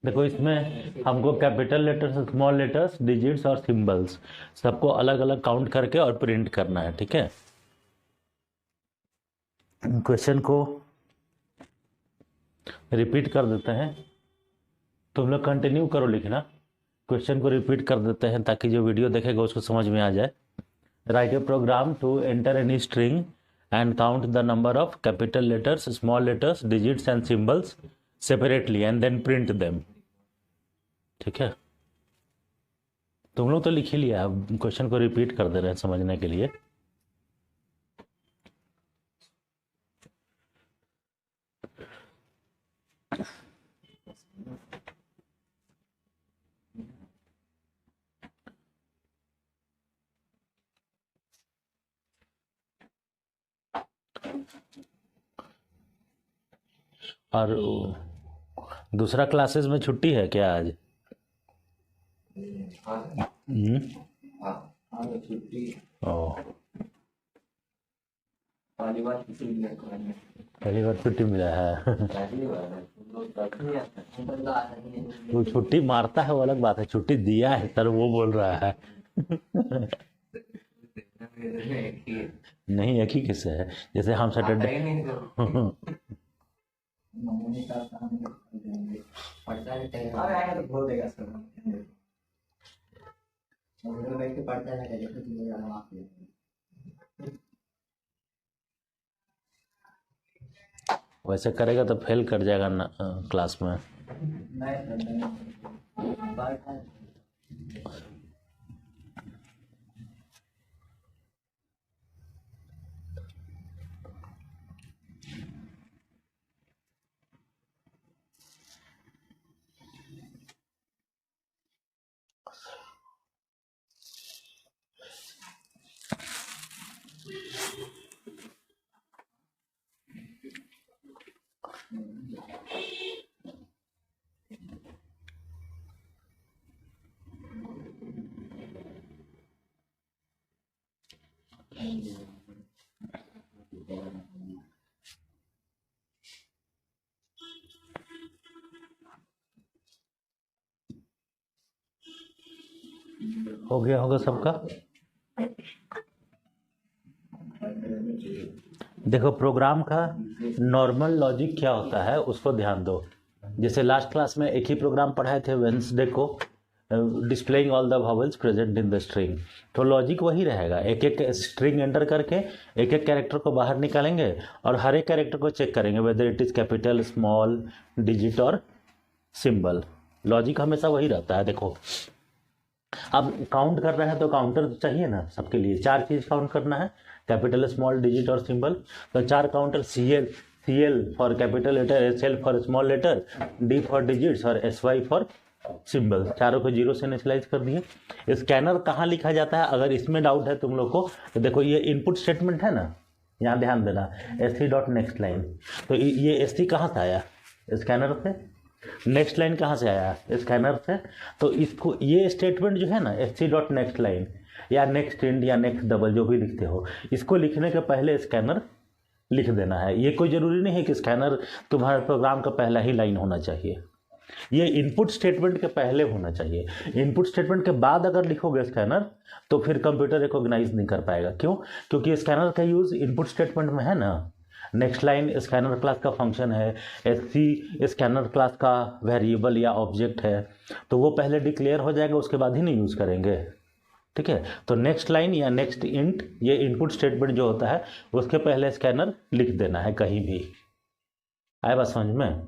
देखो इसमें हमको capital letters, small letters, digits और सिंबल्स सबको अलग अलग काउंट करके और प्रिंट करना है, ठीक है। क्वेश्चन को रिपीट कर देते हैं, तुम लोग कंटिन्यू करो लिखना। क्वेश्चन को रिपीट कर देते हैं ताकि जो वीडियो देखेगा उसको समझ में आ जाए। Write a program to enter any string and count the number of capital letters, small letters, digits and symbols separately and then print them। ठीक है, तुम लोग तो लिख ही लिया, अब क्वेश्चन को रिपीट कर दे रहे हैं समझने के लिए। और दूसरा क्लासेस में छुट्टी है क्या आज? ओह, पहली बार छुट्टी मिला है। वो छुट्टी मारता है वो अलग बात है, छुट्टी दिया है सर वो बोल रहा है। नहीं, एक ही किस्सा है, जैसे हम सैटरडे वैसे करेगा तो फेल कर जाएगा ना क्लास में। हो गया होगा सबका। देखो प्रोग्राम का नॉर्मल लॉजिक क्या होता है उसको ध्यान दो। जैसे लास्ट क्लास में एक ही प्रोग्राम पढ़ाए थे वेंसडे को, displaying all the vowels present in the string, तो लॉजिक वही रहेगा। एक एक स्ट्रिंग एंटर करके एक एक कैरेक्टर को बाहर निकालेंगे और हर एक कैरेक्टर को चेक करेंगे whether it is capital, small, digit और सिंबल। लॉजिक हमेशा वही रहता है। देखो अब काउंट कर रहे हैं तो काउंटर चाहिए ना सबके लिए, 4 चीज़ काउंट करना है, कैपिटल, स्मॉल, डिजिट और सिंबल। तो 4 counter, CL for capital letter, SL for small letter, D for digits और SY फॉर सिंबल। चारों को 0 से इनिशियलाइज कर दिए। स्कैनर कहाँ लिखा जाता है अगर इसमें डाउट है तुम लोग को तो देखो ये इनपुट स्टेटमेंट है ना, यहाँ ध्यान देना, SC डॉट नेक्स्ट लाइन। तो ये SC कहाँ से आया? स्कैनर से। नेक्स्ट लाइन कहाँ से आया? स्कैनर से। तो इसको ये स्टेटमेंट जो है ना SC डॉट नेक्स्ट लाइन या नेक्स्ट इंड या नेक्स्ट डबल जो भी लिखते हो, इसको लिखने के पहले स्कैनर लिख देना है। ये कोई ज़रूरी नहीं है कि स्कैनर तुम्हारे प्रोग्राम का पहला ही लाइन होना चाहिए, ये इनपुट स्टेटमेंट के पहले होना चाहिए। इनपुट स्टेटमेंट के बाद अगर लिखोगे स्कैनर तो फिर कंप्यूटर रिकॉग्नाइज नहीं कर पाएगा। क्यों? क्योंकि स्कैनर का यूज़ इनपुट स्टेटमेंट में है ना। नेक्स्ट लाइन स्कैनर क्लास का फंक्शन है, SC स्कैनर क्लास का वेरिएबल या ऑब्जेक्ट है, तो वो पहले डिक्लेयर हो जाएगा उसके बाद ही नहीं यूज़ करेंगे। ठीक है, तो नेक्स्ट लाइन या नेक्स्ट इंट ये इनपुट स्टेटमेंट जो होता है उसके पहले स्कैनर लिख देना है कहीं भी। आए बात समझ में?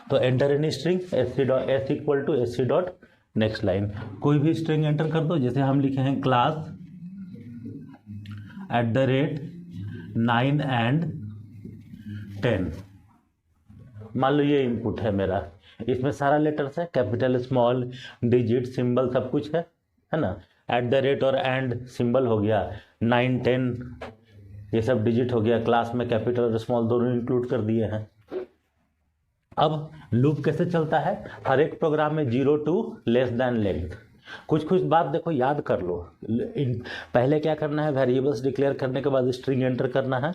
तो enter any string S equal to SC dot next line, कोई भी स्ट्रिंग एंटर कर दो। जैसे हम लिखे हैं क्लास @9 and 10, मान लो ये इनपुट है मेरा, इसमें सारा लेटर्स है, कैपिटल, स्मॉल, डिजिट, सिंबल सब कुछ है ना। @ और एंड सिंबल हो गया, 9 10 ये सब डिजिट हो गया। क्लास में कैपिटल और स्मॉल दोनों इंक्लूड कर दिए हैं। अब लूप कैसे चलता है? हर एक प्रोग्राम में 0 to लेस देन लेंथ। कुछ बात देखो याद कर लो। पहले क्या करना है, वेरिएबल्स डिक्लेयर करने के बाद स्ट्रिंग एंटर करना है,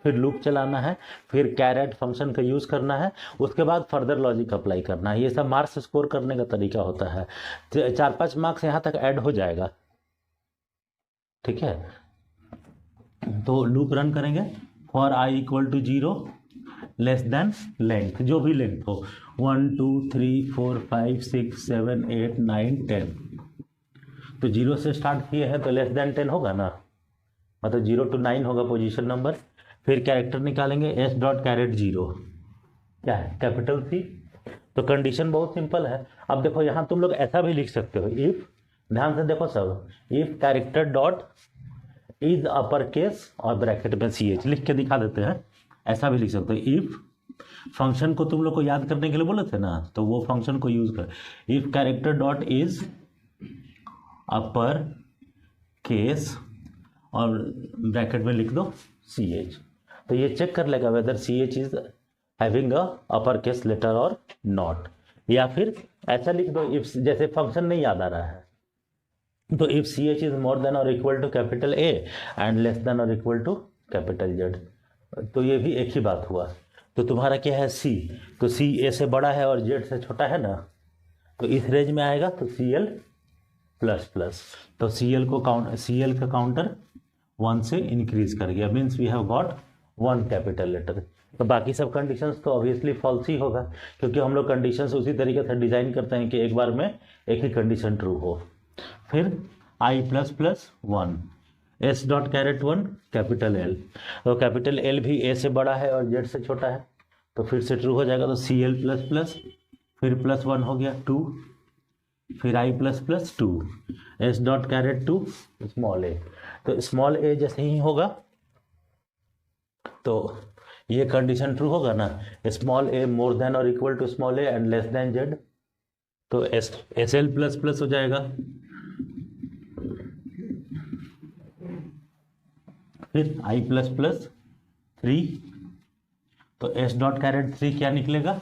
फिर लूप चलाना है, फिर कैरेट फंक्शन का यूज़ करना है, उसके बाद फर्दर लॉजिक अप्लाई करना है। ये सब मार्क्स स्कोर करने का तरीका होता है। 4-5 मार्क्स यहाँ तक ऐड हो जाएगा, ठीक है। तो लूप रन करेंगे, for I equal to 0 less than length, जो भी लेंथ हो, 1 2 3 4 5 6 7 8 9 10। तो 0 से स्टार्ट किए हैं तो लेस देन 10 होगा ना, मतलब 0 to 9 होगा पोजीशन नंबर। फिर कैरेक्टर निकालेंगे, एस डॉट कैरेट 0 क्या है, कैपिटल सी। तो कंडीशन बहुत सिंपल है। अब देखो यहाँ तुम लोग ऐसा भी लिख सकते हो, इफ, ध्यान से देखो सब, if character dot is upper case और ब्रैकेट में CH लिख के दिखा देते हैं, ऐसा भी लिख सकते हो। इफ फंक्शन को तुम लोग को याद करने के लिए बोले थे ना, तो वो फंक्शन को यूज कर, if character dot is upper case और ब्रैकेट में लिख दो CH, तो ये चेक कर लेगा whether CH is having a upper case letter और नॉट। या फिर ऐसा लिख दो, इफ, जैसे फंक्शन नहीं याद आ रहा है, तो if CH is more than और equal to capital A and less than और इक्वल टू कैपिटल Z, तो ये भी एक ही बात हुआ। तो तुम्हारा क्या है C, तो C A से बड़ा है और Z से छोटा है ना, तो इस रेंज में आएगा तो CL प्लस प्लस, तो CL का काउंटर 1 से इंक्रीज कर गया, means we have got 1 capital letter. तो बाकी सब कंडीशंस तो ऑब्वियसली फॉल्स ही होगा, क्योंकि हम लोग कंडीशंस उसी तरीके से डिजाइन करते हैं कि एक बार में एक ही कंडीशन ट्रू हो। फिर I plus plus 1, S dot carat 1 capital L, तो कैपिटल L भी A से बड़ा है और Z से छोटा है, तो फिर से ट्रू हो जाएगा। तो CL प्लस प्लस, फिर प्लस 1 हो गया 2, फिर I plus plus 2, S dot carat 2 small a, तो स्मॉल a जैसे ही होगा तो ये कंडीशन ट्रू होगा ना, स्मॉल a मोर देन और equal to small a and less than Z, तो SL प्लस प्लस हो जाएगा। फिर I प्लस प्लस 3, तो S डॉट कैरेट 3 क्या निकलेगा,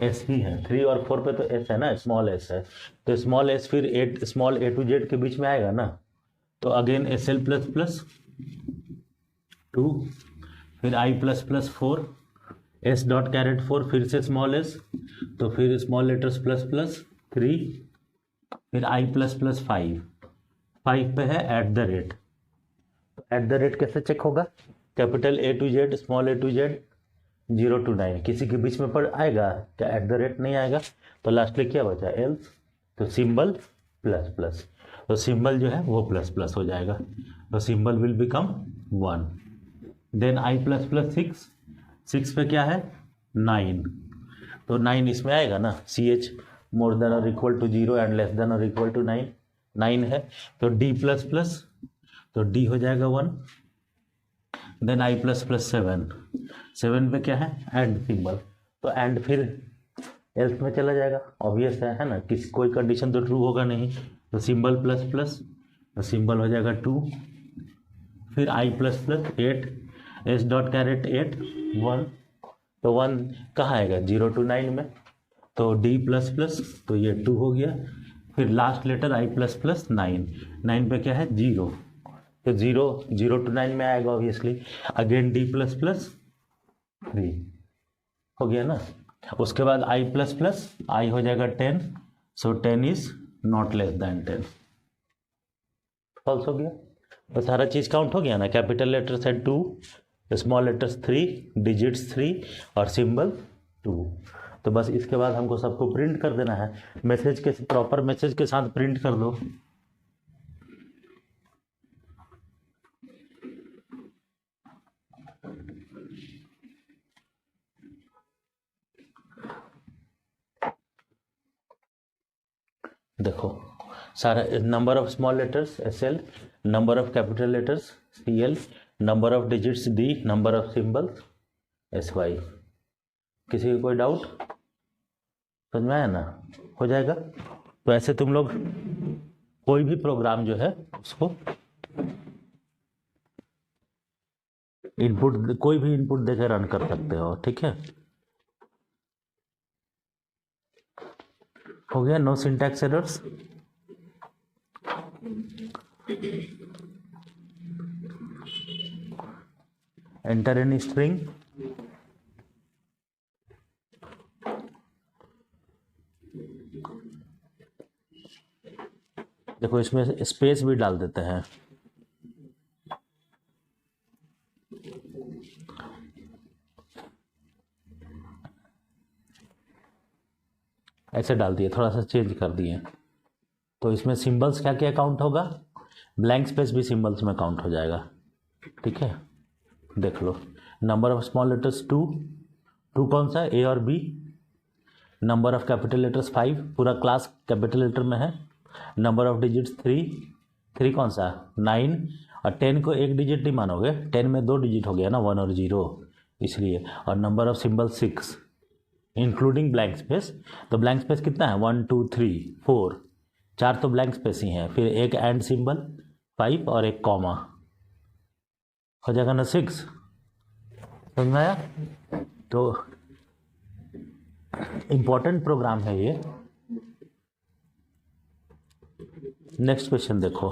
S ही है, 3 और 4 पे तो S है ना, स्मॉल s है, तो स्मॉल s फिर स्मॉल a टू Z के बीच में आएगा ना, तो अगेन SL प्लस प्लस 2, फिर I plus plus 4, S dot char at 4 फिर से स्मॉल s, तो फिर स्मॉल लेटर्स प्लस प्लस 3, फिर I प्लस प्लस 5 पे है at the rate, at the rate कैसे चेक होगा, capital A to Z small a to Z 0 to 9 किसी के बीच में पड़ आएगा क्या, एट द रेट नहीं आएगा, तो लास्ट में क्या बचा एल्स, तो सिंबल प्लस प्लस, तो सिंबल जो है वो प्लस प्लस हो जाएगा, तो symbol will become 1। Then I plus plus 6 पे क्या है 9, तो 9 इसमें आएगा ना, CH मोर देन और equal to 0 and less than और इक्वल टू 9 है, तो D प्लस प्लस, तो D हो जाएगा 1। देन I प्लस प्लस 7 पे क्या है एंड सिंबल, तो एंड फिर एल्स में चला जाएगा, ऑब्वियस है ना, किसी कोई कंडीशन तो ट्रू होगा नहीं, तो सिंबल प्लस प्लस, तो सिंबल हो जाएगा 2, फिर I plus plus 8, S dot char at 8 1, तो 1 कहाँ आएगा 0 to 9 में, तो D प्लस प्लस, तो ये 2 हो गया, फिर last letter I plus plus 9 पे क्या है 0, तो 0 to 9 में आएगा obviously, again D plus plus 3 हो गया ना, उसके बाद I प्लस प्लस I हो जाएगा 10, so 10 is not less than 10, false हो गया। तो सारा चीज काउंट हो गया ना, कैपिटल लेटर्स है 2, स्मॉल लेटर्स 3, डिजिट्स 3 और सिंबल 2। तो बस इसके बाद हमको सबको प्रिंट कर देना है, मैसेज के प्रॉपर मैसेज के साथ प्रिंट कर दो। देखो सारा number of small letters SL, number of capital letters CL, number of digits D, number of symbols SY। किसी को कोई डाउट, समझ में आया ना, हो जाएगा। तो ऐसे तुम लोग कोई भी प्रोग्राम जो है उसको इनपुट, कोई भी इनपुट देकर रन कर सकते हो, ठीक है। हो गया, no syntax errors. Enter any string, देखो इसमें स्पेस भी डाल देते हैं, ऐसे डाल दिए, थोड़ा सा चेंज कर दिए। तो इसमें सिंबल्स क्या क्या काउंट होगा, ब्लैंक स्पेस भी सिंबल्स में काउंट हो जाएगा। ठीक है, देख लो, नंबर ऑफ स्मॉल लेटर्स 2, 2 कौन सा, ए और b. Number of capital letters 5, पूरा क्लास कैपिटल लेटर में है। नंबर ऑफ डिजिट्स 3, 3 कौन सा, 9। और 10 को एक डिजिट नहीं मानोगे, 10 में 2 डिजिट हो गया ना, 1 और 0, इसलिए। और number of symbol 6 including blank space. तो ब्लैंक स्पेस कितना है, 1 2 3 4, 4 तो ब्लैंक स्पेस ही है, फिर एक एंड सिंबल 5 और एक कॉमा, हो जाएगा ना 6। समझ में आया। तो इंपॉर्टेंट प्रोग्राम है ये। नेक्स्ट क्वेश्चन देखो,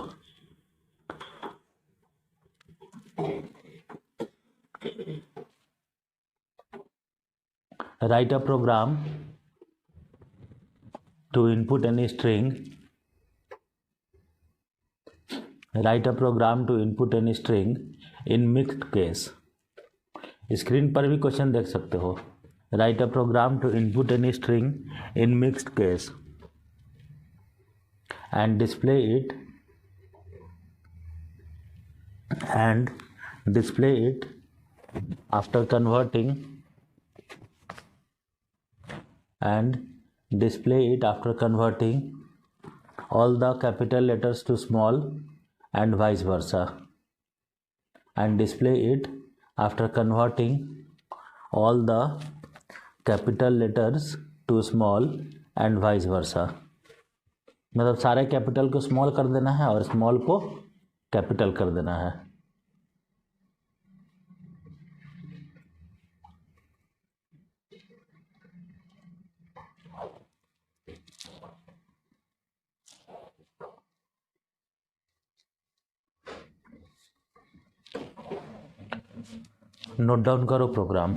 write a program to input any string, write a program to input any string in mixed case. Screen पर भी क्वेश्चन देख सकते हो। Write a program to input any string in mixed case and display it after converting all the capital letters to small and vice versa, and display it after converting all the capital letters to small and vice versa। मतलब सारे capital को small कर देना है और small को capital कर देना है। नोट डाउन करो प्रोग्राम।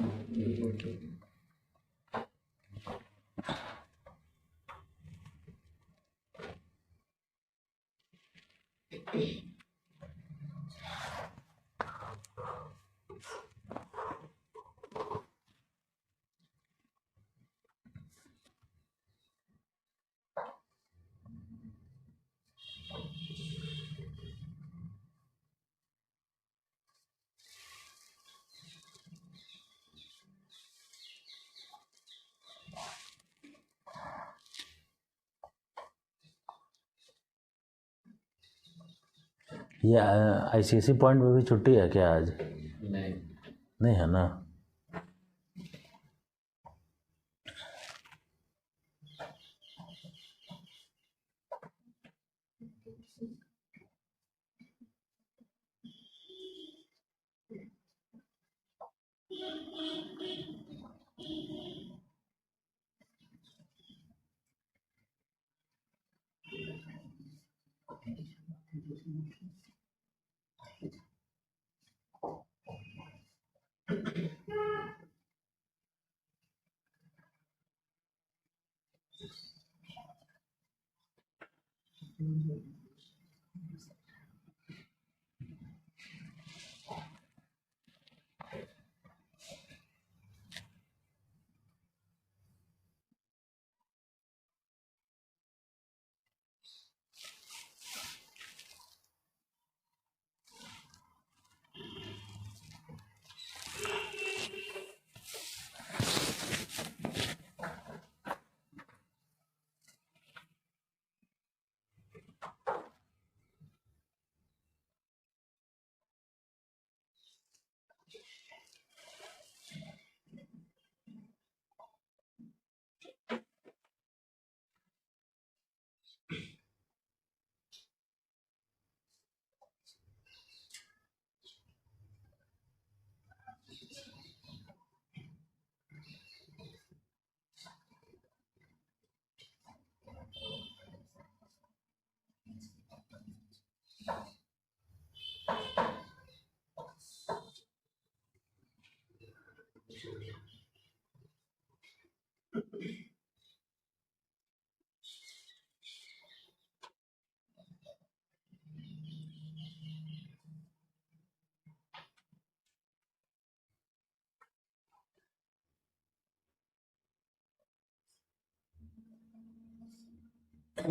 ये ICSE पॉइंट में भी छुट्टी है क्या आज? नहीं है ना। हो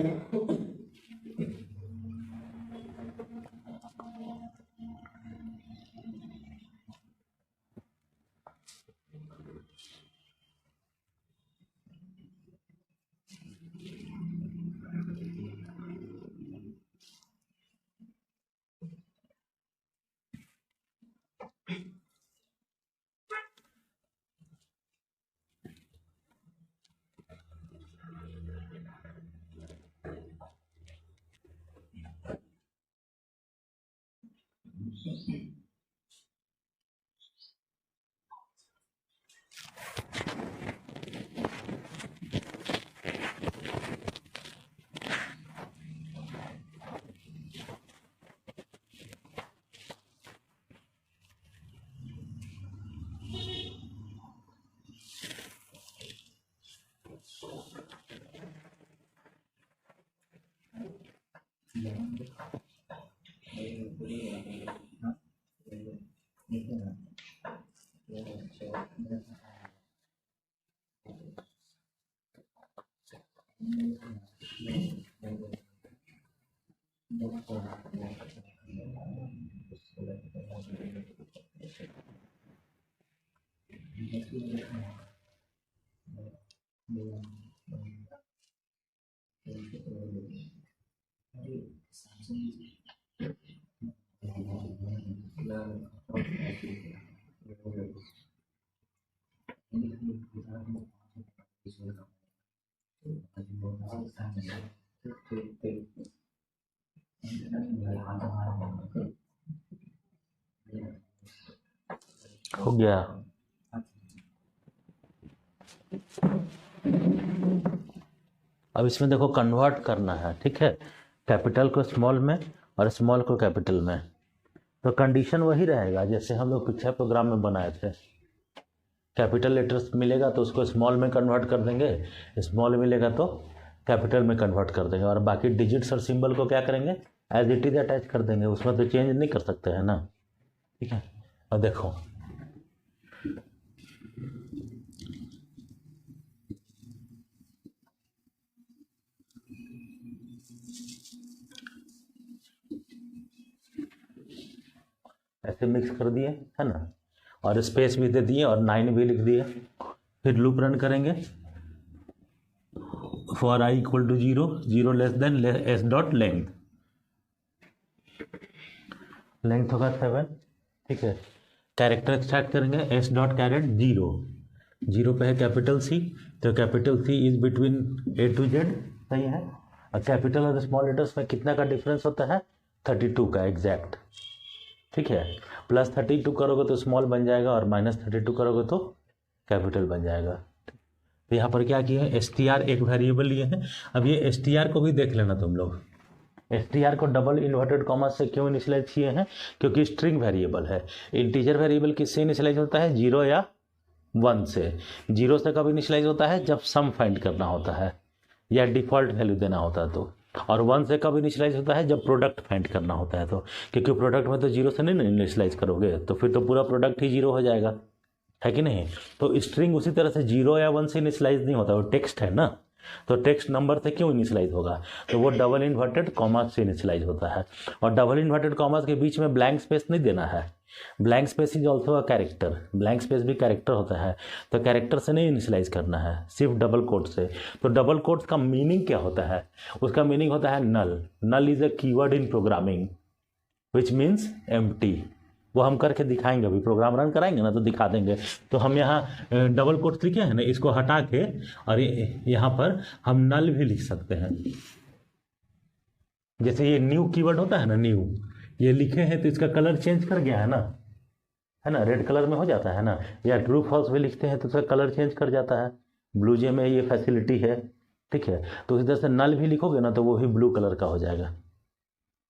गया। अब इसमें देखो कन्वर्ट करना है, ठीक है, कैपिटल को स्मॉल में और स्मॉल को कैपिटल में। तो कंडीशन वही रहेगा जैसे हम लोग पिछले प्रोग्राम में बनाए थे। कैपिटल लेटर्स मिलेगा तो उसको स्मॉल में कन्वर्ट कर देंगे, स्मॉल मिलेगा तो कैपिटल में कन्वर्ट कर देंगे, और बाकी डिजिट्स और सिंबल को क्या करेंगे, एज इट इज अटैच कर देंगे, उसमें तो चेंज नहीं कर सकते हैं ना, ठीक है। और देखो ऐसे मिक्स कर दिए, है ना, और स्पेस भी दे दिए और 9 भी लिख दिए। फिर लूप रन करेंगे, for I equal to 0, 0 less than s dot length, length होगा 7, ठीक है। कैरेक्टर एक्सट्रैक्ट करेंगे, एस डॉट कैरेट 0, 0 पे है कैपिटल सी, तो capital C is between A to Z, सही है। और कैपिटल और स्मॉल लेटर्स में कितना का डिफरेंस होता है, 32 का एग्जैक्ट, ठीक है। प्लस 32 करोगे तो स्मॉल बन जाएगा और माइनस 32 करोगे तो कैपिटल बन जाएगा। तो यहाँ पर क्या किए हैं, एस टी आर एक वेरिएबल लिए हैं। अब ये एस टी आर को भी देख लेना तुम लोग। एस टी आर को डबल इन्वर्टेड कॉमा से क्यों इनिशियलाइज किए हैं, क्योंकि स्ट्रिंग वेरिएबल है। इंटीजर वेरिएबल किससे इनिशियलाइज होता है, 0 या 1 से। 0 से कब इनिशियलाइज होता है, जब सम फाइंड करना होता है या डिफॉल्ट वैल्यू देना होता है तो। और 1 से कब इनिशियलाइज होता है, जब प्रोडक्ट फाइंड करना होता है तो, क्योंकि प्रोडक्ट में तो 0 से नहीं इनिशियलाइज करोगे तो फिर तो पूरा प्रोडक्ट ही 0 हो जाएगा, है कि नहीं। तो स्ट्रिंग उसी तरह से 0 या 1 से इनिशियलाइज नहीं होता, वो टेक्स्ट है ना, तो टेक्स्ट नंबर से क्यों इनिशियलाइज होगा, तो वो डबल इन्वर्टेड कॉमा से इनिशियलाइज होता है। और डबल इन्वर्टेड कॉमास के बीच में ब्लैंक स्पेस नहीं देना है, blank space is also a character, blank space भी कैरेक्टर होता है, तो कैरेक्टर से नहीं इनिशियलाइज करना है, सिर्फ डबल कोट से। तो डबल कोट्स का मीनिंग क्या होता है, उसका मीनिंग होता है null, null is a keyword in programming which means empty. वो हम करके दिखाएंगे, अभी प्रोग्राम रन कराएंगे ना तो दिखा देंगे। तो हम यहाँ डबल कोट्स लिखे हैं ना, इसको हटा के और यहाँ पर हम नल भी लिख सकते हैं। जैसे ये न्यू कीवर्ड होता है ना, न्यू, ये लिखे हैं तो इसका कलर चेंज कर गया है ना, रेड कलर में हो जाता है ना। या ट्रू फॉल्स भी लिखते हैं तो उसका कलर चेंज कर जाता है, ब्लू जे में ये फैसिलिटी है, ठीक है। तो इस तरह से नल भी लिखोगे ना तो वो भी ब्लू कलर का हो जाएगा,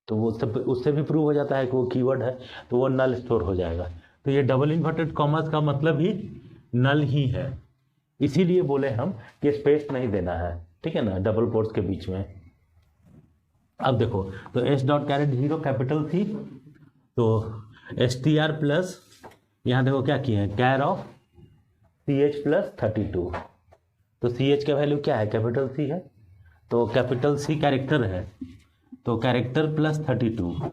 तो वो उससे भी प्रूव हो जाता है कि वो कीवर्ड है, तो वो नल स्टोर हो जाएगा। तो ये डबल इन्वर्टेड कॉमास का मतलब ही नल ही है, इसीलिए बोले हम कि स्पेस नहीं देना है, ठीक है ना, डबल कोट्स के बीच में। अब देखो, तो एस डॉट कैरेट 0 कैपिटल थी, तो एस टी आर प्लस यहाँ देखो क्या किए हैं, कैर ऑफ सी एच प्लस 32, तो सी एच का वैल्यू क्या है, कैपिटल सी है, तो कैपिटल सी कैरेक्टर है, तो कैरेक्टर प्लस 32,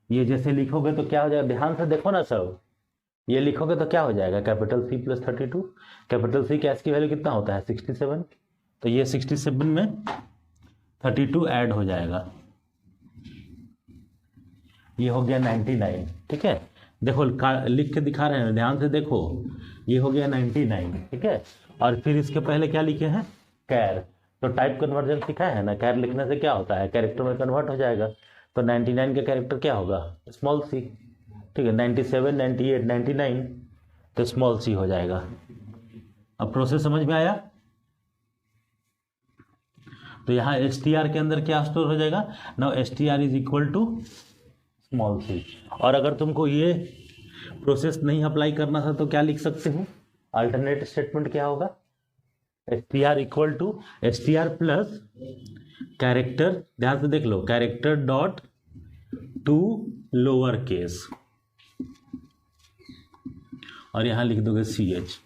ये जैसे लिखोगे तो क्या हो जाएगा, ध्यान से देखो ना सब, ये लिखोगे तो क्या हो जाएगा, capital C plus 32, capital C कैश की वैल्यू कितना होता है 67, तो ये 67 में 32 ऐड हो जाएगा, ये हो गया 99। ठीक है, देखो लिख के दिखा रहे हैं, ध्यान से देखो, ये हो गया 99। ठीक है, और फिर इसके पहले क्या लिखे हैं, कैर, तो टाइप कन्वर्जन सीखा है ना, कैर लिखने से क्या होता है, कैरेक्टर में कन्वर्ट हो जाएगा, तो 99 का कैरेक्टर क्या होगा, स्मॉल सी। ठीक है, 97, 98, 99 तो स्मॉल सी हो जाएगा। अब प्रोसेस समझ में आया। तो यहाँ str के अंदर क्या स्टोर हो जाएगा, now str is equal to small C. और अगर तुमको ये प्रोसेस नहीं अप्लाई करना था तो क्या लिख सकते हो, अल्टरनेट स्टेटमेंट क्या होगा, str equal to str plus character, ध्यान से देख लो, character dot to lower case, और यहां लिख दोगे ch।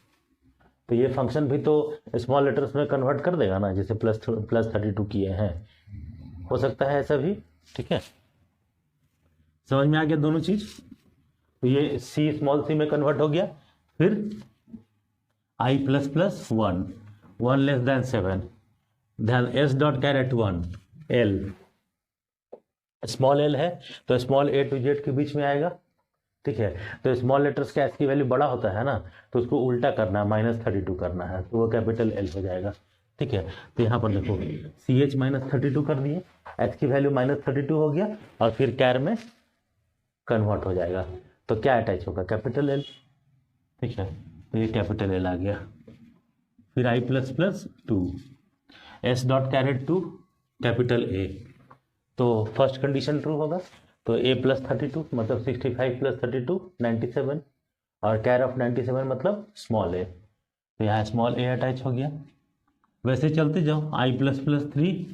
तो ये फंक्शन भी तो स्मॉल लेटर्स में कन्वर्ट कर देगा ना, जैसे प्लस 32 किए हैं, हो सकता है ऐसा भी। ठीक है, समझ में आ गया दोनों चीज। तो ये सी स्मॉल सी में कन्वर्ट हो गया, फिर i plus plus 1, 1 less than 7, ध्यान s dot carat 1 l, small l है तो स्मॉल a टू z के बीच में आएगा। ठीक है, तो स्मॉल लेटर्स का एस की वैल्यू बड़ा होता है ना, तो उसको उल्टा करना है, -32 करना है, तो वो कैपिटल एल हो जाएगा। ठीक है, तो यहाँ पर देखो ch -32 कर दिए, एच की वैल्यू -32 हो गया, और फिर कैर में कन्वर्ट हो जाएगा, तो क्या अटैच होगा, कैपिटल एल। ठीक है, तो ये कैपिटल एल आ गया, फिर i plus plus 2, s dot carat 2 capital A, तो फर्स्ट कंडीशन ट्रू होगा, तो a प्लस 32 मतलब 65 प्लस 32 97, और कैर ऑफ 97 मतलब स्मॉल ए, तो यहाँ स्मॉल ए अटैच हो गया। वैसे चलते जाओ, i plus plus 3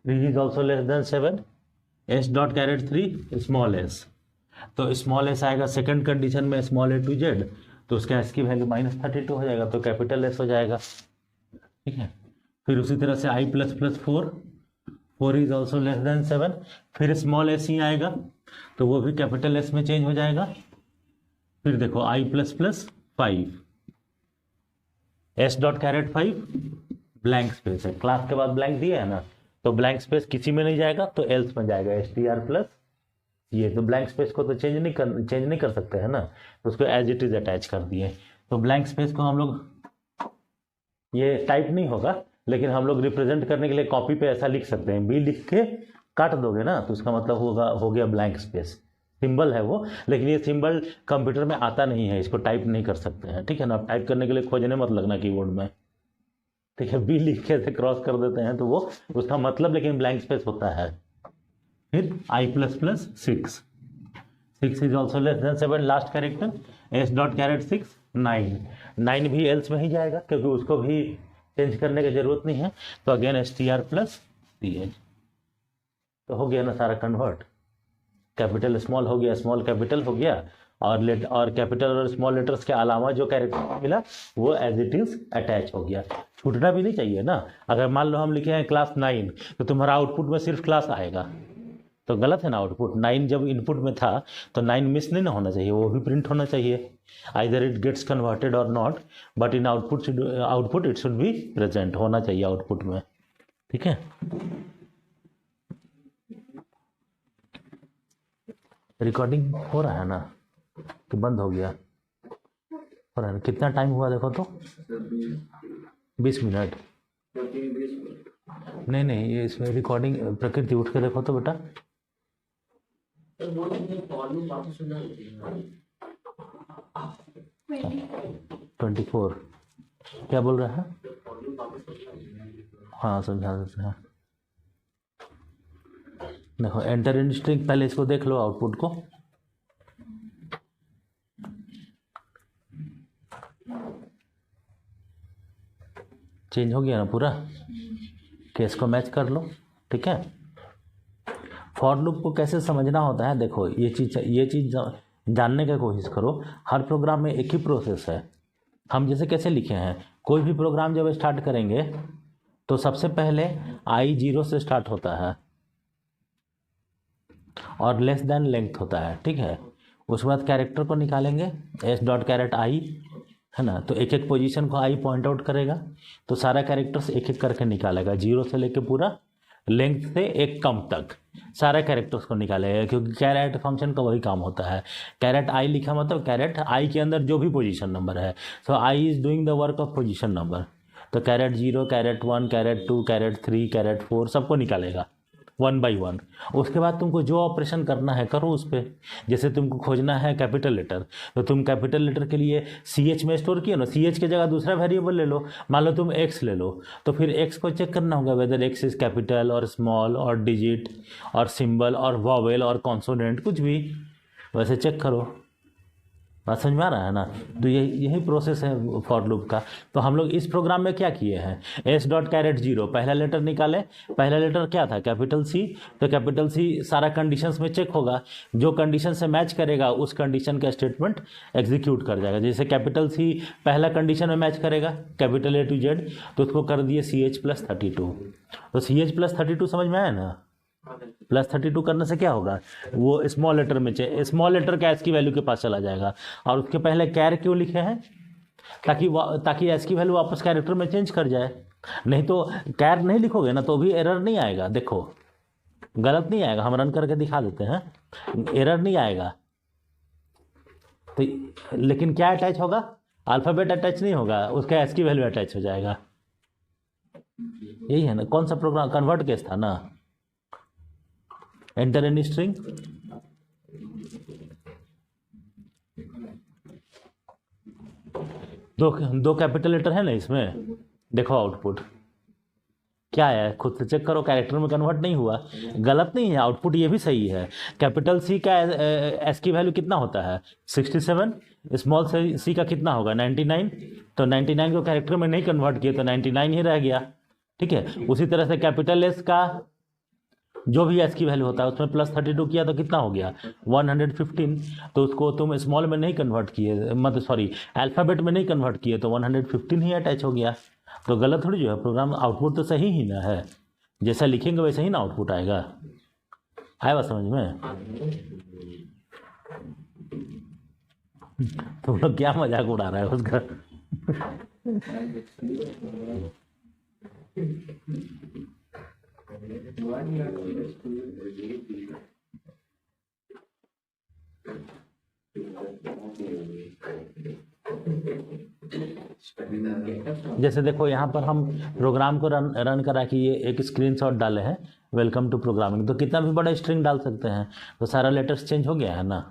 is also less than 7, s dot charAt 3 small s, तो स्मॉल एस आएगा सेकंड कंडीशन में स्मॉल ए टू जेड, तो उसका एस की वैल्यू -32 हो जाएगा, तो कैपिटल एस हो जाएगा। ठीक है, फिर उसी तरह से i plus plus 4 is also less than 7, फिर स्मॉल एस ही आएगा, तो वो भी कैपिटल एस में चेंज हो जाएगा। फिर देखो i plus plus 5, s dot charAt 5 blank space है, क्लास के बाद ब्लैंक दिया है ना, तो ब्लैंक स्पेस किसी में नहीं जाएगा, तो एल्स में जाएगा, str प्लस ये, तो ब्लैंक स्पेस को तो चेंज नहीं कर सकते हैं ना, तो उसको एज इट इज अटैच कर दिए। तो ब्लैंक स्पेस को हम लोग, ये टाइप नहीं होगा, लेकिन हम लोग रिप्रेजेंट करने के लिए कॉपी पे ऐसा लिख सकते हैं, बी लिख के काट दोगे ना, तो उसका मतलब हो गया ब्लैंक स्पेस, सिंबल है वो, लेकिन ये सिंबल कंप्यूटर में आता नहीं है, इसको टाइप नहीं कर सकते हैं। ठीक है ना, टाइप करने के लिए खोजने मत लगना कीबोर्ड में। ठीक है, बी लिख के ऐसे क्रॉस कर देते हैं तो वो उसका मतलब, लेकिन ब्लैंक स्पेस होता है। फिर i plus plus 6 is also less than 7, last character s dot charAt 6 9 भी एल्स में ही जाएगा, क्योंकि उसको भी चेंज करने की जरूरत नहीं है, तो अगेन str प्लस ch, तो हो गया ना सारा कन्वर्ट, कैपिटल स्मॉल हो गया, स्मॉल कैपिटल हो गया, और कैपिटल और स्मॉल लेटर्स के अलावा जो कैरेक्टर मिला वो एज इट इज अटैच हो गया। छूटना भी नहीं चाहिए ना, अगर मान लो हम लिखे हैं क्लास 9, तो तुम्हारा आउटपुट में सिर्फ क्लास आएगा, तो गलत है ना, आउटपुट 9 जब इनपुट में था तो 9 मिस नहीं ना होना चाहिए, वो भी प्रिंट होना चाहिए, आइदर इट गेट्स कन्वर्टेड और not, but in output it should be present, होना चाहिए आउटपुट में। ठीक है, रिकॉर्डिंग हो रहा है ना कि बंद हो गया, हो रहा है ना, कितना टाइम हुआ देखो तो 20 मिनट, नहीं ये इसमें रिकॉर्डिंग, प्रकृति उठ के देखो तो बेटा, 24 क्या बोल रहा है, हाँ समझा देते हैं। देखो एंटर इन स्ट्रिंग, पहले इसको देख लो आउटपुट को, चेंज हो गया ना पूरा, केस को मैच कर लो। ठीक है, फॉर लूप को कैसे समझना होता है, देखो ये चीज़ जानने की कोशिश करो। हर प्रोग्राम में एक ही प्रोसेस है, हम जैसे कैसे लिखे हैं, कोई भी प्रोग्राम जब स्टार्ट करेंगे तो सबसे पहले आई 0 से स्टार्ट होता है और लेस देन लेंथ होता है, ठीक है। उसके बाद कैरेक्टर को निकालेंगे, एस डॉट कैरेट आई, है ना। तो एक एक पोजीशन को आई पॉइंट आउट करेगा, तो सारा कैरेक्टर्स एक एक करके निकालेगा, 0 से लेके पूरा लेंथ से एक कम तक सारे कैरेक्टर्स को निकालेगा, क्योंकि कैरेट फंक्शन का वही काम होता है। कैरेट आई लिखा मतलब कैरेट आई के अंदर जो भी पोजीशन नंबर है, so I is doing the work of position number. तो char at 0, char at 1, char at 2, char at 3, char at 4 सबको निकालेगा 1 बाई 1। उसके बाद तुमको जो ऑपरेशन करना है करो उस पर। जैसे तुमको खोजना है कैपिटल लेटर, तो तुम कैपिटल लेटर के लिए CH में स्टोर किए ना, CH की जगह दूसरा वेरिएबल ले लो, मान लो तुम X ले लो, तो फिर X को चेक करना होगा वेदर X इज कैपिटल और स्मॉल और डिजिट और सिंबल और वॉवेल और कॉन्सोनेंट, कुछ भी वैसे चेक करो। बात समझ में आ रहा है ना। तो यही प्रोसेस है फॉर लूप का। तो हम लोग इस प्रोग्राम में क्या किए हैं, एस डॉट कैरेट 0 पहला लेटर निकाले, पहला लेटर क्या था कैपिटल सी, तो कैपिटल सी सारा कंडीशंस में चेक होगा, जो कंडीशन से मैच करेगा उस कंडीशन का स्टेटमेंट एग्जीक्यूट कर जाएगा। जैसे कैपिटल सी पहला कंडीशन में मैच करेगा कैपिटल A to Z, तो उसको कर दिए CH+32। तो CH+32 समझ में आया ना। +32 करने से क्या होगा, वो स्मॉल लेटर में स्मॉल लेटर का एस की वैल्यू के पास चला जाएगा। और उसके पहले कैर क्यों लिखे हैं, ताकि एस की वैल्यू वापस कैरेक्टर में चेंज कर जाए। नहीं तो कैर नहीं लिखोगे ना तो भी एरर नहीं आएगा, देखो गलत नहीं आएगा, हम रन करके दिखा देते हैं, एरर नहीं आएगा। तो लेकिन क्या अटैच होगा, अल्फ़ाबेट अटैच नहीं होगा, उसका एस की वैल्यू अटैच हो जाएगा। यही है ना, कौन सा प्रोग्राम कन्वर्ट केस था ना, एंटर एनी स्ट्रिंग, दो कैपिटल लेटर है ना इसमें, देखो आउटपुट क्या है, खुद से चेक करो, कैरेक्टर में कन्वर्ट नहीं हुआ, गलत नहीं है, आउटपुट ये भी सही है। कैपिटल सी का एस की वैल्यू कितना होता है 67, स्मॉल सी का कितना होगा 99, तो 99 को कैरेक्टर में नहीं कन्वर्ट किए तो 99 ही रह गया, ठीक है। उसी तरह से कैपिटल एस का जो भी एस की वैल्यू होता है उसमें +32 किया तो कितना हो गया 115, तो उसको तुम स्मॉल में नहीं कन्वर्ट किए, मतलब सॉरी अल्फ़ाबेट में नहीं कन्वर्ट किए तो 115 ही अटैच हो गया। तो गलत थोड़ी जो है प्रोग्राम, आउटपुट तो सही ही ना है, जैसा लिखेंगे वैसे ही ना आउटपुट आएगा। आया बात समझ में। तुम लोग क्या मजाक उड़ा रहा है उसका। जैसे देखो यहाँ पर हम प्रोग्राम को रन करा कि ये एक स्क्रीनशॉट डाले हैं वेलकम टू प्रोग्रामिंग, तो कितना भी बड़ा स्ट्रिंग डाल सकते हैं, तो सारा लेटर्स चेंज हो गया है ना।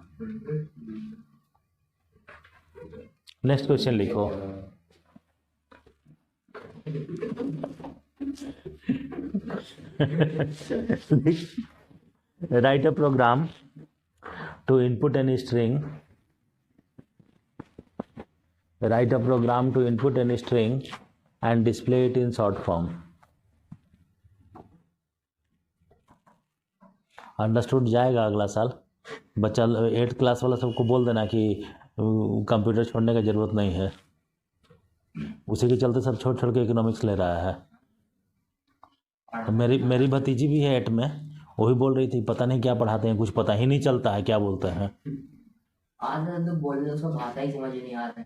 नेक्स्ट क्वेश्चन लिखो। Write a program to input any string, write a program to input any string and display it in short form. Understood जाएगा अगला साल, बच्चा 8th क्लास वाला सबको बोल देना कि कंप्यूटर छोड़ने का ज़रूरत नहीं है, उसी के चलते सब छोड़ छोड़ के इकोनॉमिक्स ले रहा है। मेरी भतीजी भी है 8 में, वो भी बोल रही थी पता नहीं क्या पढ़ाते हैं, कुछ पता ही नहीं चलता है क्या बोलते हैं। आधा तो बोलने उसको भाषा ही समझ नहीं आता,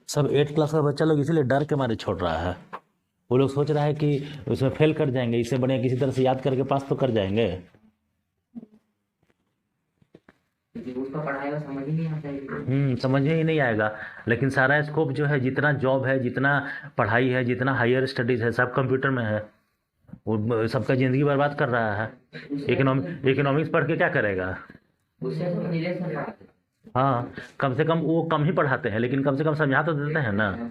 सब 8th क्लास का बच्चा लोग इसीलिए डर के मारे छोड़ रहा है, वो लोग सोच रहा है कि उसमें फेल कर जाएंगे, इससे बढ़िया किसी तरह से याद करके पास तो कर जाएंगे। उसका पढ़ाई का समझ ही नहीं आता, समझ में ही नहीं आएगा। लेकिन सारा स्कोप जो है, जितना जॉब है, जितना पढ़ाई है, जितना हायर स्टडीज है, सब कंप्यूटर में है। वो सबका ज़िंदगी बर्बाद कर रहा है। इकोनॉमिक्स पढ़ के क्या करेगा। उससे तो नीलेश में पढ़ाते हैं। हाँ, कम से कम वो कम ही पढ़ाते हैं, लेकिन कम से कम समझा तो देते हैं ना।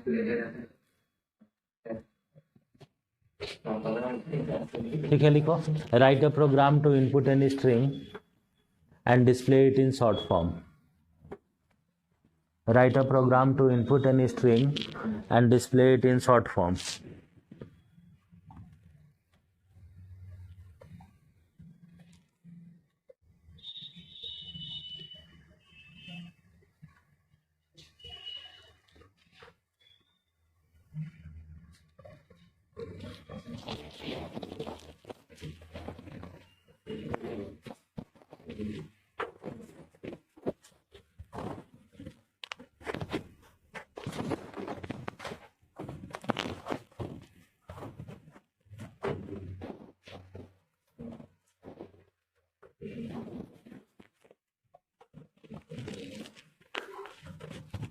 ठीक है, लिखो write a program to input any string and display it in short form. Write a program to input any string and display it in short form.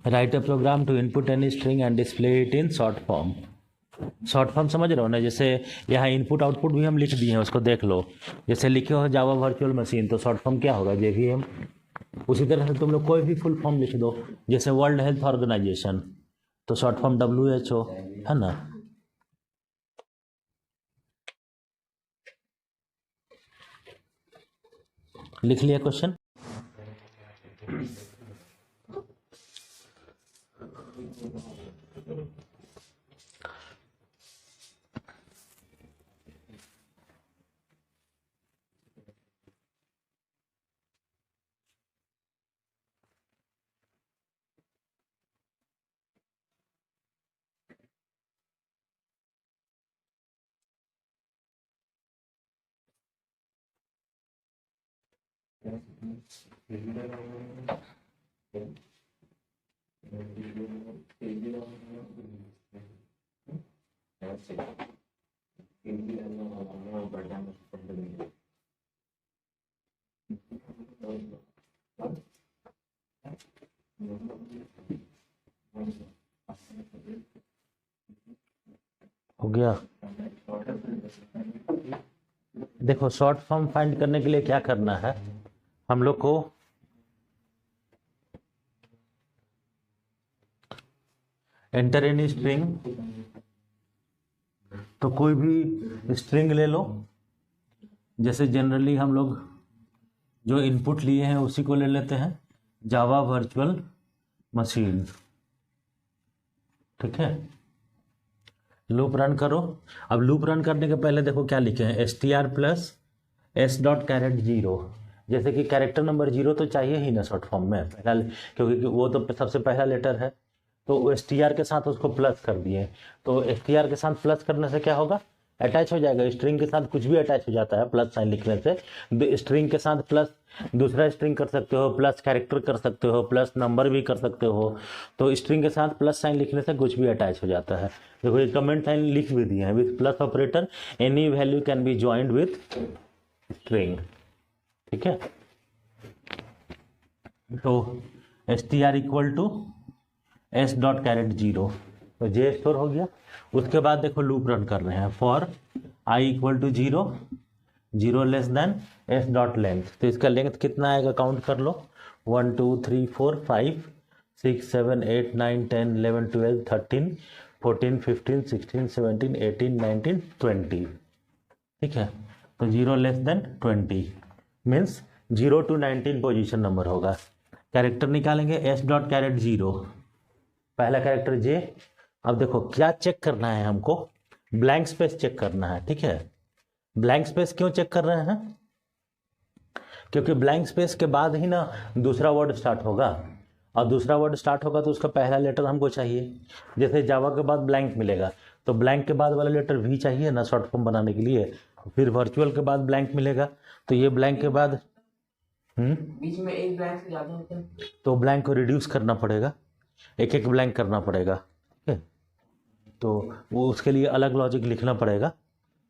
Write a program to input any string and display it in short form. Short form समझ रहे हो ना, जैसे यहाँ input output भी हम लिख दिए हैं, उसको देख लो। जैसे लिखे हो जावा वर्चुअल मशीन, तो शॉर्ट फॉर्म क्या होगा, JVM। उसी तरह से तुम लोग कोई भी फुल फॉर्म लिख दो, जैसे वर्ल्ड हेल्थ ऑर्गेनाइजेशन, तो शॉर्ट फॉर्म WHO है ना। लिख लिया क्वेश्चन। हो गया। देखो शॉर्ट फॉर्म फाइंड करने के लिए क्या करना है हम लोग को, एंटर एनी स्ट्रिंग, तो कोई भी स्ट्रिंग ले लो। जैसे जनरली हम लोग जो इनपुट लिए हैं उसी को ले लेते हैं, जावा वर्चुअल मशीन, ठीक है। लूप रन करो। अब लूप रन करने के पहले देखो क्या लिखे हैं, str प्लस s.0। जैसे कि कैरेक्टर नंबर 0 तो चाहिए ही ना शॉर्ट फॉर्म में, पहला, क्योंकि वो तो सबसे पहला लेटर है, तो str के साथ उसको प्लस कर दिए। तो str के साथ प्लस करने से क्या होगा, अटैच हो जाएगा। स्ट्रिंग के साथ कुछ भी अटैच हो जाता है प्लस साइन लिखने से। स्ट्रिंग के साथ प्लस दूसरा स्ट्रिंग कर सकते हो, प्लस कैरेक्टर कर सकते हो, प्लस नंबर भी कर सकते हो। तो स्ट्रिंग के साथ प्लस साइन लिखने से कुछ भी अटैच हो जाता है। देखो ये कमेंट साइन लिख भी दिए हैं, with plus operator any value can be joined with string, ठीक है। तो str इक्वल टू s.0, तो जे स्टोर हो गया। उसके बाद देखो लूप रन कर रहे हैं, for i equal to 0, 0 less than s dot length. तो इसका लेंथ कितना आएगा काउंट कर लो, 1 2 3 4 5 6 7 8 9 10 11 12 13 14 15 16 17 18 19 20, ठीक है। तो 0 less then 20 means 0 to 19 position number होगा। कैरेक्टर निकालेंगे s.0, पहला कैरेक्टर जे। अब देखो क्या चेक करना है हमको, ब्लैंक स्पेस चेक करना है, ठीक है। ब्लैंक स्पेस क्यों चेक कर रहे हैं, क्योंकि ब्लैंक स्पेस के बाद ही ना दूसरा वर्ड स्टार्ट होगा, और दूसरा वर्ड स्टार्ट होगा तो उसका पहला लेटर हमको चाहिए। जैसे जावा के बाद ब्लैंक मिलेगा, तो ब्लैंक के बाद वाला लेटर भी चाहिए ना शॉर्ट फॉर्म बनाने के लिए। फिर वर्चुअल के बाद ब्लैंक मिलेगा, तो ये ब्लैंक के बाद बीच में एक ब्लैंक से ज्यादा होता है, तो ब्लैंक को रिड्यूस करना पड़ेगा, एक एक ब्लैंक करना पड़ेगा, ठीक है। तो वो उसके लिए अलग लॉजिक लिखना पड़ेगा।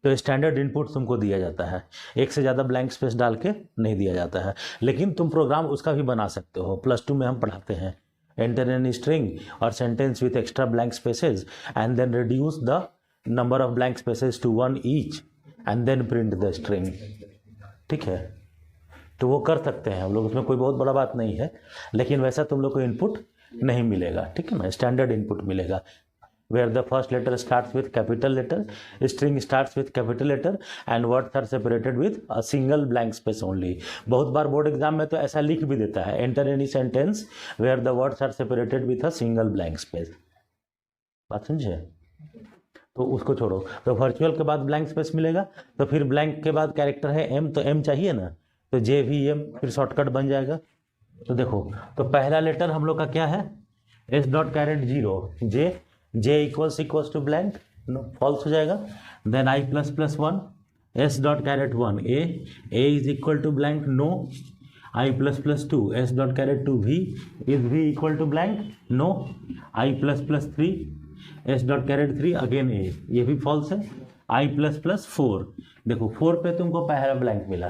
तो स्टैंडर्ड इनपुट तुमको दिया जाता है, एक से ज़्यादा ब्लैंक स्पेस डाल के नहीं दिया जाता है। लेकिन तुम प्रोग्राम उसका भी बना सकते हो, +2 में हम पढ़ाते हैं, enter any string or sentence with extra blank spaces and then reduce the number of blank spaces to 1 each and then print the string, ठीक है। तो वो कर सकते हैं हम लोग, उसमें कोई बहुत बड़ा बात नहीं है। लेकिन वैसा तुम लोग को इनपुट नहीं मिलेगा, ठीक है ना, स्टैंडर्ड इनपुट मिलेगा। where the first letter starts with capital letter, string starts with capital letter and words are separated with a single blank space only। बहुत बार बोर्ड एग्जाम में तो ऐसा लिख भी देता है, enter any sentence where the words are separated with a single blank space। बात समझे, तो उसको छोड़ो। तो वर्चुअल के बाद ब्लैंक स्पेस मिलेगा, तो फिर ब्लैंक के बाद कैरेक्टर है m, तो m चाहिए ना, तो JVM फिर शॉर्टकट बन जाएगा। तो देखो, तो पहला लेटर हम लोग का क्या है, s.0, j equals to blank, false हो जाएगा। Then i plus plus 1, s.1, a is equal to blank, no. i plus plus 2, s.2, v is v equal to blank, no. i plus plus 3, s.3, again a, ये भी false है। i plus plus 4, देखो 4 पे तुमको पहला blank मिला,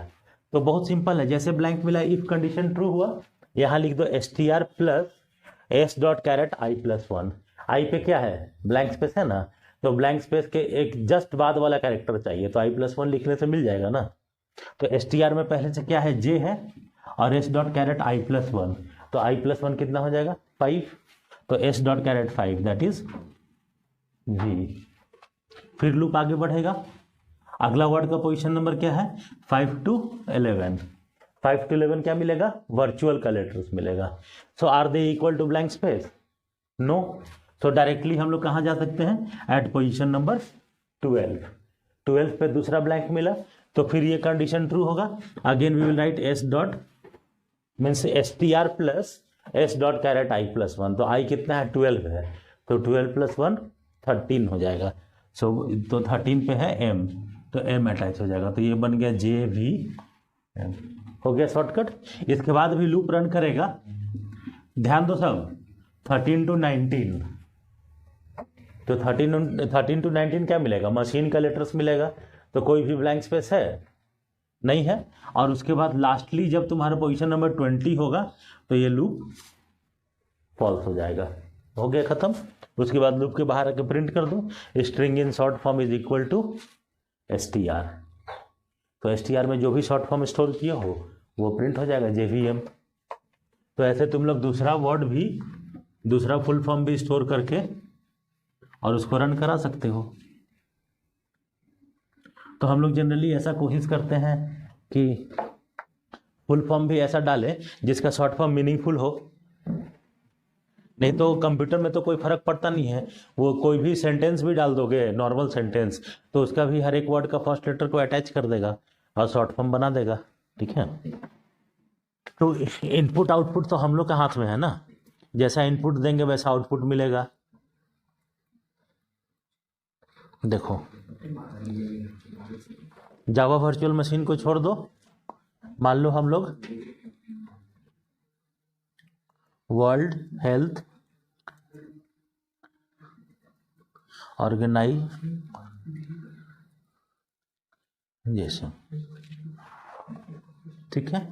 तो बहुत सिंपल है। जैसे ब्लैंक मिला, इफ कंडीशन ट्रू हुआ, यहाँ लिख दो str plus S dot carat I plus one. I पे क्या है, ब्लैंक स्पेस है ना, तो ब्लैंक स्पेस के एक जस्ट बाद वाला कैरेक्टर चाहिए, तो आई प्लस वन लिखने से मिल जाएगा ना। तो एस टी आर में पहले से क्या है, जे है, और एस डॉट कैरेट आई प्लस वन, तो आई प्लस वन कितना हो जाएगा 5, तो s dot charAt 5 that is v. फिर लूप आगे बढ़ेगा, अगला वर्ड का पोजीशन नंबर क्या है 5 to 11, 5 to 11 क्या मिलेगा, वर्चुअल का लेटर्स मिलेगा। So are they equal to blank space, no. So directly हम लोग कहाँ जा सकते हैं, एट पोजीशन नंबर 12 पे दूसरा ब्लैंक मिला, तो फिर ये कंडीशन ट्रू होगा। Again we will write s dot means s t r plus S dot carat I plus one, तो आई कितना है 12 है, तो 12 प्लस 1 13 हो जाएगा। सो तो 13 पे है एम, तो एम अटैच हो जाएगा, तो ये बन गया जे वी एम, हो गया शॉर्टकट। इसके बाद भी लूप रन करेगा, ध्यान दो सब, 13 to 19, तो 13 to 19 क्या मिलेगा, मशीन का लेटर्स मिलेगा, तो कोई भी ब्लैंक स्पेस है नहीं है। और उसके बाद लास्टली जब तुम्हारा पोजीशन नंबर 20 होगा तो ये लूप फॉल्स हो जाएगा, हो गया खत्म। उसके बाद लूप के बाहर आके प्रिंट कर दो, string in short form is equal to s t r, तो एस टी आर में जो भी शॉर्ट फॉर्म स्टोर किया हो वो प्रिंट हो जाएगा JVM। तो ऐसे तुम लोग दूसरा वर्ड भी, दूसरा फुल फॉर्म भी स्टोर करके और उसको रन करा सकते हो। तो हम लोग जनरली ऐसा कोशिश करते हैं कि फुल फॉर्म भी ऐसा डालें जिसका शॉर्ट फॉर्म मीनिंगफुल हो, नहीं तो कंप्यूटर में तो कोई फर्क पड़ता नहीं है, वो कोई भी सेंटेंस भी डाल दोगे नॉर्मल सेंटेंस, तो उसका भी हर एक वर्ड का फर्स्ट लेटर को अटैच कर देगा और शॉर्ट फॉर्म बना देगा, ठीक है। तो इनपुट आउटपुट तो हम लोग के हाथ में है ना, जैसा इनपुट देंगे वैसा आउटपुट मिलेगा। देखो जावा वर्चुअल मशीन को छोड़ दो, मान लो हम लोग वर्ल्ड हेल्थ ऑर्गेनाइजेशन, ठीक है,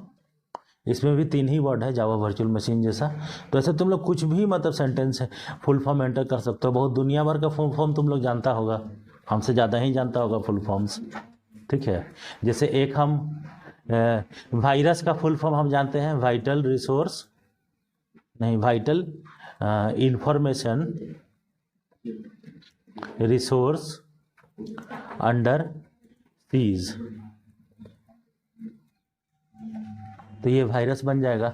इसमें भी 3 ही वर्ड है जावा वर्चुअल मशीन जैसा। तो ऐसे तुम लोग कुछ भी मतलब सेंटेंस है फुल फॉर्म एंटर कर सकते हो, बहुत दुनिया भर का फुल फॉर्म तुम लोग जानता होगा, हमसे ज़्यादा ही जानता होगा फुल फॉर्म्स, ठीक है। जैसे एक हम वायरस का फुल फॉर्म हम जानते हैं, वाइटल रिसोर्स नहीं, vital information resource under seize, तो ये वायरस बन जाएगा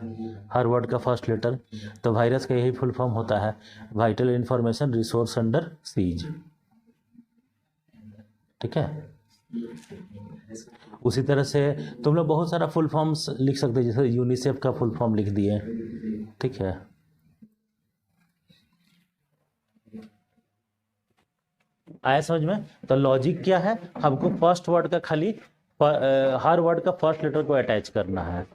हर वर्ड का फर्स्ट लेटर, तो वायरस का यही फुल फॉर्म होता है vital information resource under seize, ठीक है। उसी तरह से तुम लोग बहुत सारा फुल फॉर्म्स लिख सकते हो, जैसे यूनिसेफ का फुल फॉर्म लिख दिए, ठीक है। आया समझ में। तो लॉजिक क्या है, हमको फर्स्ट वर्ड का खाली हर वर्ड का फर्स्ट लेटर को अटैच करना है।